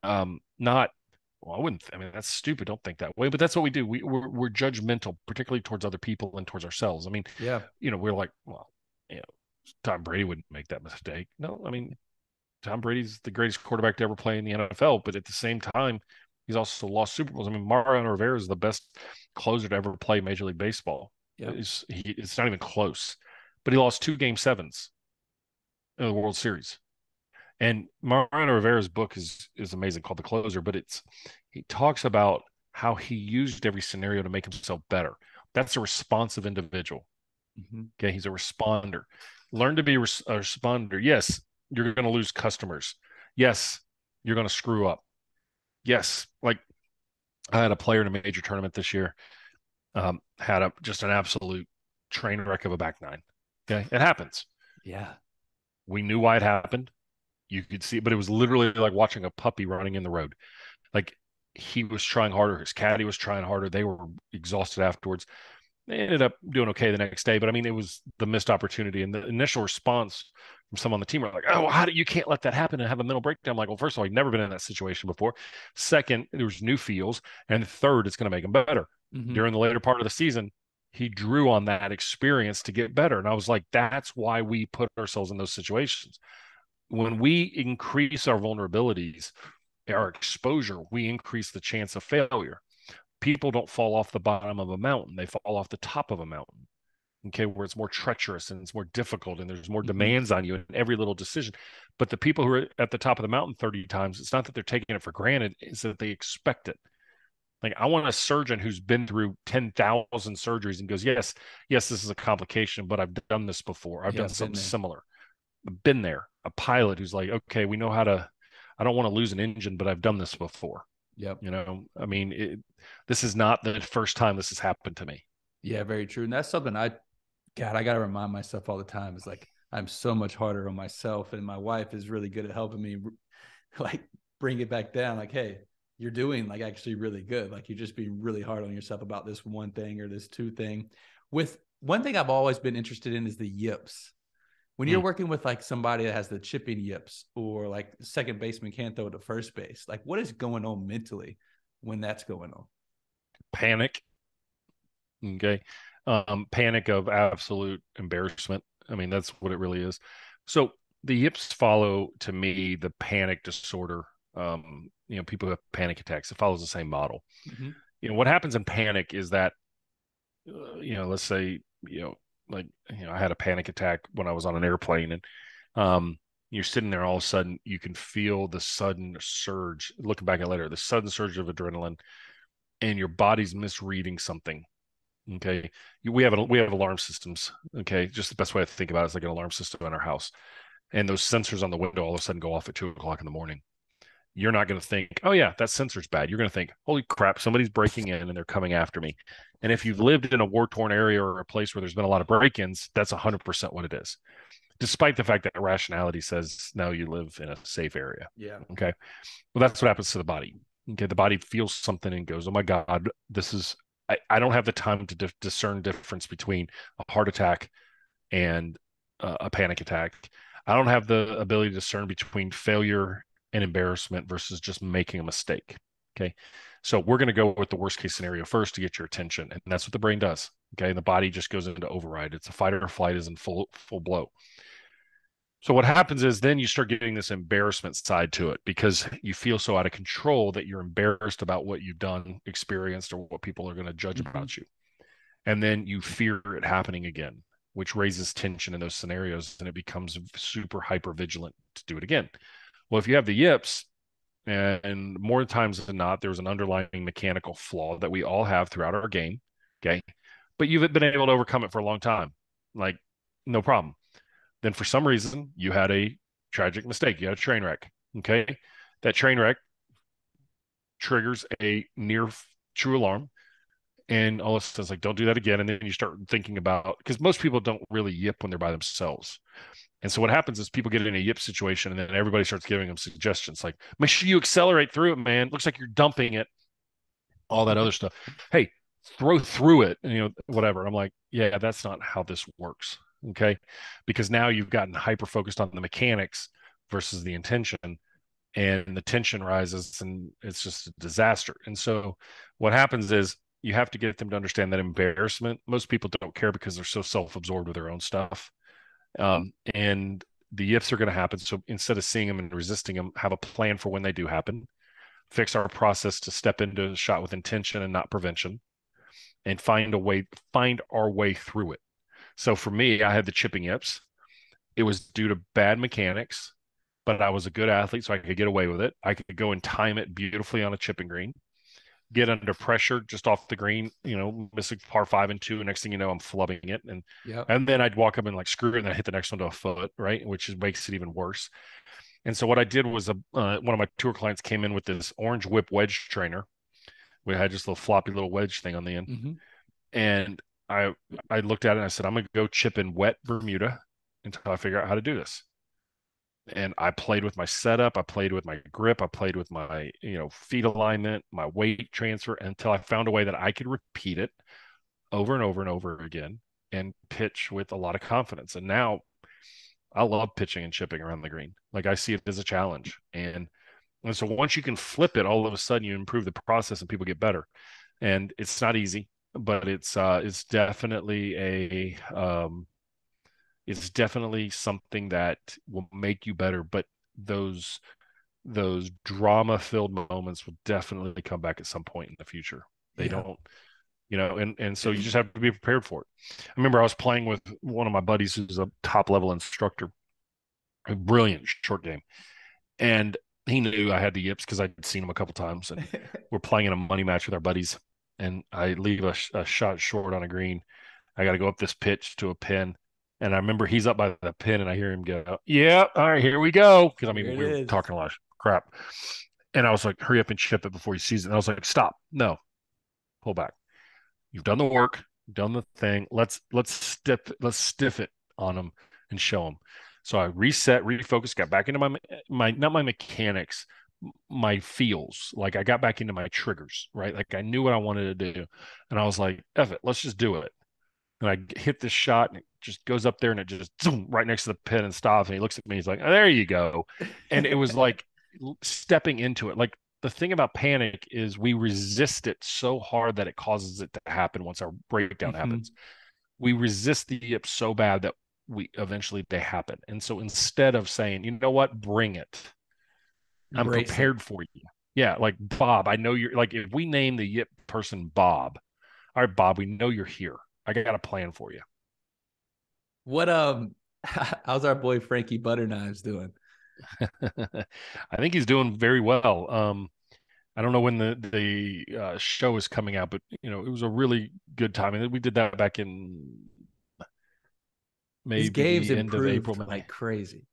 Not well, I wouldn't. I mean, that's stupid. Don't think that way. But that's what we do. We're judgmental, particularly towards other people and towards ourselves. I mean, Yeah. we're like, well, you know, Tom Brady wouldn't make that mistake. No, I mean, Tom Brady's the greatest quarterback to ever play in the NFL, but at the same time, he's also lost Super Bowls. I mean, Mariano Rivera is the best closer to ever play Major League Baseball. Yep. It's not even close. But he lost 2 Game 7s in the World Series. And Mariano Rivera's book is amazing, called The Closer. But he talks about how he used every scenario to make himself better. That's a responsive individual. Mhm. Okay, he's a responder. Learn to be a responder. Yes, you're going to lose customers. Yes, you're going to screw up. Yes, like I had a player in a major tournament this year, had just an absolute train wreck of a back nine. Okay. It happens. Yeah. We knew why it happened. You could see, but it was literally like watching a puppy running in the road. Like he was trying harder. His caddy was trying harder. They were exhausted afterwards. They ended up doing okay the next day. But I mean, it was the missed opportunity. And the initial response from some on the team were like, oh, you can't let that happen and have a mental breakdown. I'm like, well, first of all, I've never been in that situation before. Second, there's new feels. And third, it's going to make him better. Mm-hmm. During the later part of the season, he drew on that experience to get better. And I was like, that's why we put ourselves in those situations. When we increase our vulnerabilities, our exposure, we increase the chance of failure. People don't fall off the bottom of a mountain. They fall off the top of a mountain, okay, where it's more treacherous and it's more difficult and there's more demands on you in every little decision. But the people who are at the top of the mountain 30 times, it's not that they're taking it for granted, it's that they expect it. Like, I want a surgeon who's been through 10,000 surgeries and goes, yes, this is a complication, but I've done this before. I've done something similar. I've been there. A pilot who's like, okay, we know how to, I don't want to lose an engine, but I've done this before. Yep. You know, I mean, this is not the first time this has happened to me. Yeah, very true. And that's something I got to remind myself all the time. Is like, I'm so much harder on myself, and my wife is really good at helping me like bring it back down. Like, hey, you're doing like actually really good. Like, you're just being really hard on yourself about this one thing or this two thing. With one thing I've always been interested in is the yips. When you're working with like somebody that has the chipping yips, or like second baseman can't throw to first base, like what is going on mentally when that's going on? Panic. Okay. Panic of absolute embarrassment. I mean, that's what it really is. So the yips follow, to me, the panic disorder. People who have panic attacks, it follows the same model. Mm-hmm. What happens in panic is that, let's say, I had a panic attack when I was on an airplane, and you're sitting there, all of a sudden you can feel the sudden surge, looking back at later, the sudden surge of adrenaline, and your body's misreading something. Okay. We have alarm systems. Okay. Just the best way to think about it is like an alarm system in our house. And those sensors on the window all of a sudden go off at 2:00 in the morning. You're not going to think, oh yeah, that sensor's bad. You're going to think, holy crap, somebody's breaking in and they're coming after me. And if you've lived in a war-torn area or a place where there's been a lot of break-ins, that's 100% what it is. Despite the fact that rationality says, no, you live in a safe area. Yeah. Okay. Well, that's what happens to the body. Okay. The body feels something and goes, oh my God, I don't have the time to discern difference between a heart attack and a panic attack. I don't have the ability to discern between failure and embarrassment versus just making a mistake. Okay. So we're going to go with the worst case scenario first to get your attention. And that's what the brain does. Okay. And the body just goes into override. It's a fight or flight is in full blow. So what happens is then you start getting this embarrassment side to it because you feel so out of control that you're embarrassed about what you've done, experienced, or what people are going to judge about you. And then you fear it happening again, which raises tension in those scenarios, and it becomes super hyper vigilant to do it again. Well, if you have the yips, and more times than not, there's an underlying mechanical flaw that we all have throughout our game. Okay. But you've been able to overcome it for a long time. Like, no problem. Then for some reason you had a tragic mistake. You had a train wreck. Okay. That train wreck triggers a near true alarm. And all of a sudden it's like, don't do that again. And then you start thinking about, because most people don't really yip when they're by themselves. And so what happens is people get in a yip situation and then everybody starts giving them suggestions like, make sure you accelerate through it, man. Looks like you're dumping it. All that other stuff. Hey, throw through it, and whatever. I'm like, yeah, that's not how this works. Okay. Because now you've gotten hyper focused on the mechanics versus the intention, and the tension rises and it's just a disaster. And so what happens is you have to get them to understand that embarrassment, most people don't care because they're so self-absorbed with their own stuff. And the yips are going to happen. So instead of seeing them and resisting them, have a plan for when they do happen, fix our process to step into a shot with intention and not prevention, and find our way through it. So for me, I had the chipping yips. It was due to bad mechanics, but I was a good athlete, so I could get away with it. I could go and time it beautifully on a chipping green, get under pressure just off the green, missing par 5 and 2. And next thing you know, I'm flubbing it. And then I'd walk up and like screw it, and then I hit the next one to a foot, right? Which makes it even worse. And so what I did was one of my tour clients came in with this orange whip wedge trainer. We had just a little floppy little wedge thing on the end. Mm-hmm. And I I looked at it and I said, I'm gonna go chip in wet Bermuda until I figure out how to do this. And I played with my setup, I played with my grip, I played with my, feet alignment, my weight transfer until I found a way that I could repeat it over and over and over again and pitch with a lot of confidence. And now I love pitching and chipping around the green. Like I see it as a challenge. And so once you can flip it, all of a sudden you improve the process and people get better. And it's not easy, but it's definitely it's definitely something that will make you better. But those those drama filled moments will definitely come back at some point in the future. They Yeah. don't, and so you just have to be prepared for it. I remember I was playing with one of my buddies who's a top level instructor, a brilliant short game. And he knew I had the yips because I'd seen him a couple times. And we're playing in a money match with our buddies. And I leave a shot short on a green. I got to go up this pitch to a pin. And I remember he's up by the pin and I hear him go, yeah, all right, here we go. Because I mean, Here it we were is. talking a lot of crap. And I was like, hurry up and chip it before he sees it. And I was like, stop. No, pull back. You've done the work, done the thing. Let's stiff it on him and show him. So I reset, refocused, got back into my not my mechanics, my feels. Like I got back into my triggers, right? Like I knew what I wanted to do. And I was like, F it, let's just do it. And I hit this shot and it just goes up there and it just zoom, right next to the pin and stops. And he looks at me, he's like, oh, there you go. And it was like stepping into it. Like the thing about panic is we resist it so hard that it causes it to happen once our breakdown happens. We resist the yips so bad that they happen. And so instead of saying, you know what, bring it, I'm Embrace it. prepared for you. Yeah, like Bob, I know you're like, if we name the yip person Bob, all right, Bob, we know you're here. I got a plan for you. What how's our boy Frankie Butterknives doing? I think he's doing very well. I don't know when the show is coming out, but it was a really good time. And we did that back in His game's maybe end of April, improved May. like crazy.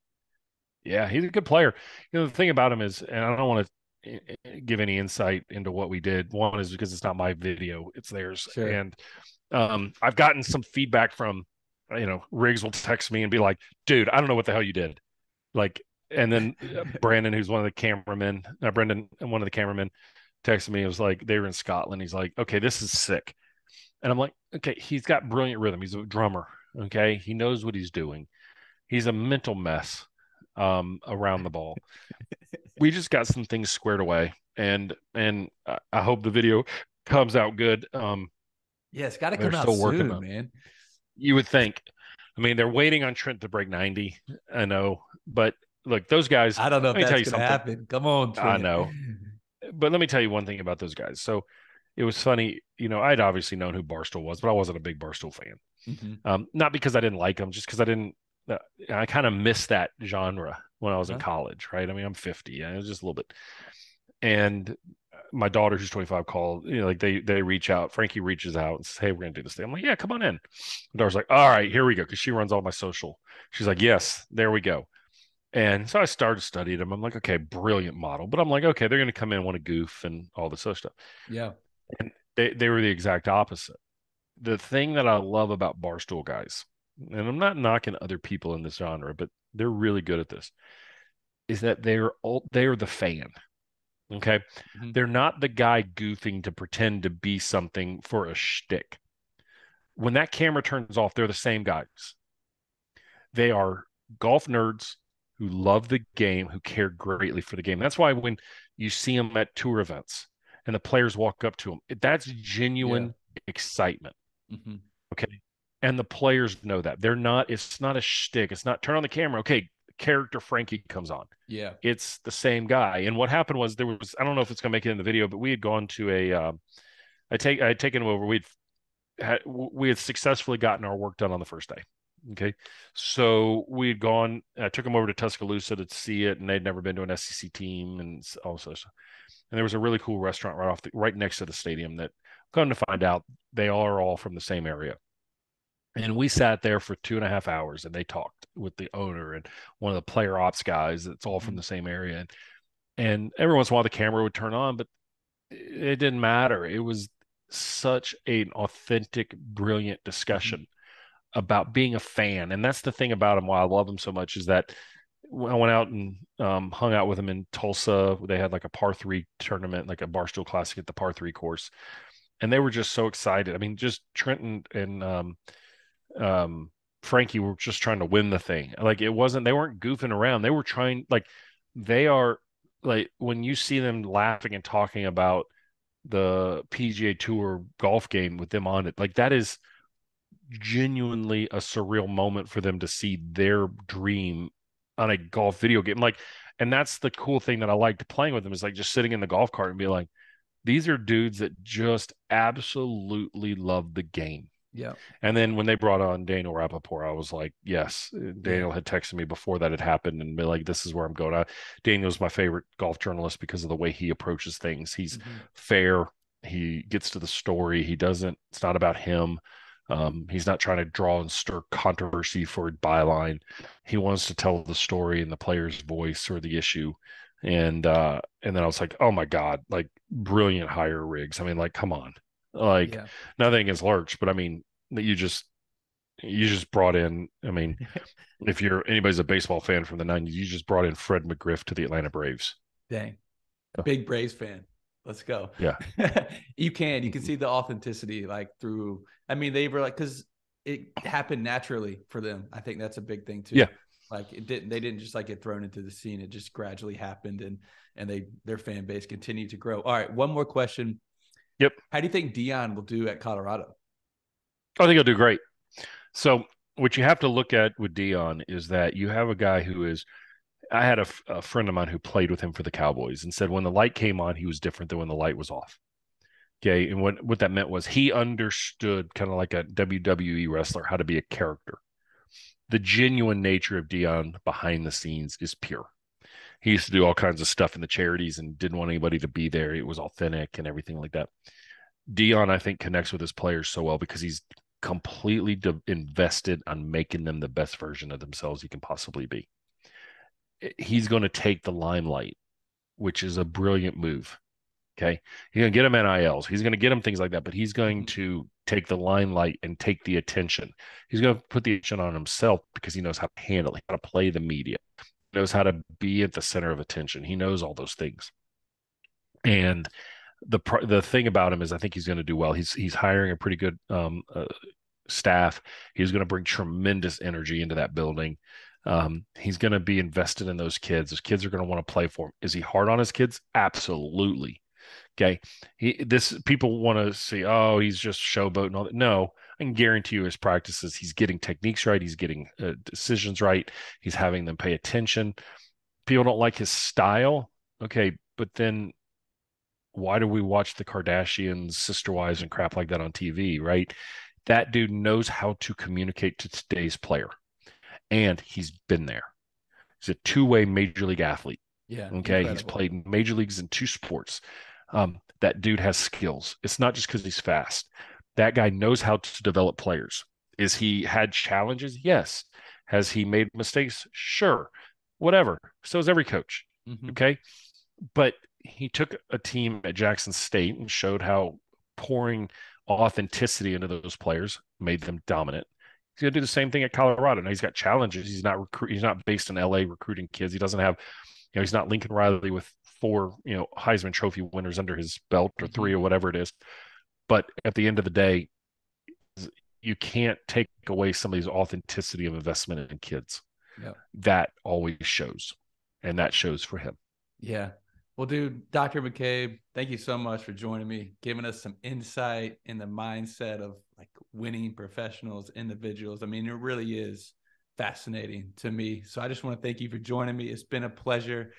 Yeah, he's a good player. The thing about him is, and I don't want to give any insight into what we did. One is because it's not my video, it's theirs. Sure. And I've gotten some feedback from, Riggs will text me and be like, dude, I don't know what the hell you did. Like, and then Brandon, who's one of the cameramen, Brendan, one of the cameramen, texted me. It was like they were in Scotland. He's like, okay, this is sick. And I'm like, okay, he's got brilliant rhythm. He's a drummer. Okay. He knows what he's doing. He's a mental mess around the ball. We just got some things squared away. And I hope the video comes out good. Yeah, it's got to They're come out still working soon, on it. man. You would think. I mean, they're waiting on Trent to break 90. I know. But look, those guys, I don't know if let me tell that's you gonna something. happen. Come on, I Trent. know. But let me tell you one thing about those guys. So it was funny. I'd obviously known who Barstool was, but I wasn't a big Barstool fan. Not because I didn't like him, just because I kind of missed that genre when I was in college, right? I mean, I'm 50, and it was just a little bit. And my daughter, who's 25, called. Like they reach out. Frankie reaches out and says, "Hey, we're gonna do this thing." I'm like, "Yeah, come on in." My daughter's like, "All right, here we go," because she runs all my social. She's like, "Yes, there we go." And so I started studying them. I'm like, okay, brilliant model. But I'm like, okay, they're going to come in, want to goof and all this other stuff. Yeah. And they were the exact opposite. The thing that I love about Barstool guys, and I'm not knocking other people in this genre, but they're really good at this, is that they're the fan. Okay. They're not the guy goofing to pretend to be something for a shtick. When that camera turns off, they're the same guys. They are golf nerds who love the game, who care greatly for the game. That's why when you see them at tour events and the players walk up to them, that's genuine excitement. Okay. And the players know that. It's not a shtick. It's not turn on the camera. Okay. Character Frankie comes on. Yeah. It's the same guy. And what happened was I don't know if it's going to make it in the video, but we had gone to I had taken him over. We had successfully gotten our work done on the first day. Okay. So we had gone, I took them over to Tuscaloosa to see it, and they'd never been to an SEC team and also. And there was a really cool restaurant right next to the stadium that, come to find out, they are all from the same area. And we sat there for 2.5 hours and they talked with the owner and one of the player ops guys that's all from the same area. And every once in a while the camera would turn on, but it didn't matter. such an authentic, brilliant discussion about being a fan. And that's the thing about him, why I love him so much, is that I went out and hung out with him in Tulsa. They had like a par three tournament, like a Barstool Classic at the par three course. And they were just so excited. I mean, just Trenton and Frankie were just trying to win the thing. Like it wasn't, they weren't goofing around. They were trying, like, they are, like, when you see them laughing and talking about the PGA Tour golf game with them on it, like that is genuinely a surreal moment for them to see their dream on a golf video game. Like, and that's the cool thing that I liked playing with them, is like just sitting in the golf cart and be like, these are dudes that just absolutely love the game. Yeah. And then when they brought on Daniel Rappaport, I was like, yes. Daniel Yeah. had texted me before that had happened and be like, this is where I'm going. Daniel's my favorite golf journalist because of the way he approaches things. He's fair. He gets to the story. He doesn't, it's not about him. He's not trying to draw and stir controversy for a byline. He wants to tell the story in the player's voice or the issue. And then I was like, oh my God, like brilliant hire rigs. I mean, like, come on. Like nothing against Lurch, but I mean, you just brought in, I mean, if anybody's a baseball fan from the 90s, you just brought in Fred McGriff to the Atlanta Braves. Dang. A big Braves fan. Let's go. Yeah. You can see the authenticity, like through, I mean, they were like, because it happened naturally for them. I think that's a big thing too. Yeah. Like they didn't just like get thrown into the scene. It just gradually happened, and their fan base continued to grow. All right. One more question. Yep. How do you think Dion will do at Colorado? I think he'll do great. So what you have to look at with Dion is that you have a guy who is, I had a friend of mine who played with him for the Cowboys and said when the light came on, he was different than when the light was off. Okay. And what that meant was he understood, kind of like a WWE wrestler, how to be a character. The genuine nature of Dion behind the scenes is pure. He used to do all kinds of stuff in the charities and didn't want anybody to be there. It was authentic and everything like that. Dion, I think, connects with his players so well because he's completely invested on making them the best version of themselves he can possibly be. He's going to take the limelight, which is a brilliant move. Okay. He's going to get him NILs. He's going to get him things like that, but he's going to take the limelight and take the attention. He's going to put the attention on himself because he knows how to handle it, how to play the media, he knows how to be at the center of attention. He knows all those things. And the thing about him is I think he's going to do well. He's hiring a pretty good staff. He's going to bring tremendous energy into that building. He's going to be invested in those kids. Those kids are going to want to play for him. Is he hard on his kids? Absolutely. Okay. People want to say, oh, he's just showboating and all that. No, I can guarantee you his practices, he's getting techniques right. He's getting decisions right. He's having them pay attention. People don't like his style. Okay. But then why do we watch the Kardashians, sister wives, and crap like that on TV, right? That dude knows how to communicate to today's player. And he's been there. He's a two-way major league athlete. Yeah. Okay. Incredible. He's played major leagues in 2 sports. That dude has skills. It's not just because he's fast. That guy knows how to develop players. Is he had challenges? Yes. Has he made mistakes? Sure. Whatever. So is every coach. Okay. But he took a team at Jackson State and showed how pouring authenticity into those players made them dominant. He's going to do the same thing at Colorado. Now he's got challenges. He's not based in LA recruiting kids. He doesn't have, he's not Lincoln Riley with 4, Heisman Trophy winners under his belt or 3 or whatever it is. But at the end of the day, you can't take away somebody's authenticity of investment in kids. Yeah. That always shows. And that shows for him. Yeah. Well, dude, Dr. McCabe, thank you so much for joining me, giving us some insight in the mindset of like winning professionals, individuals. I mean, it really is fascinating to me. So I just want to thank you for joining me. It's been a pleasure.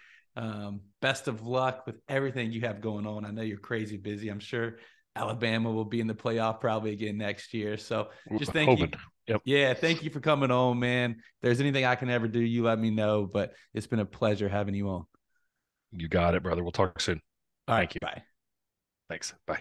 Best of luck with everything you have going on. I know you're crazy busy. I'm sure Alabama will be in the playoff probably again next year. So just thank you. Yep. Yeah. Thank you for coming on, man. If there's anything I can ever do, you let me know, but it's been a pleasure having you on. You got it, brother. We'll talk soon. All right. Thank you. Bye. Thanks. Bye.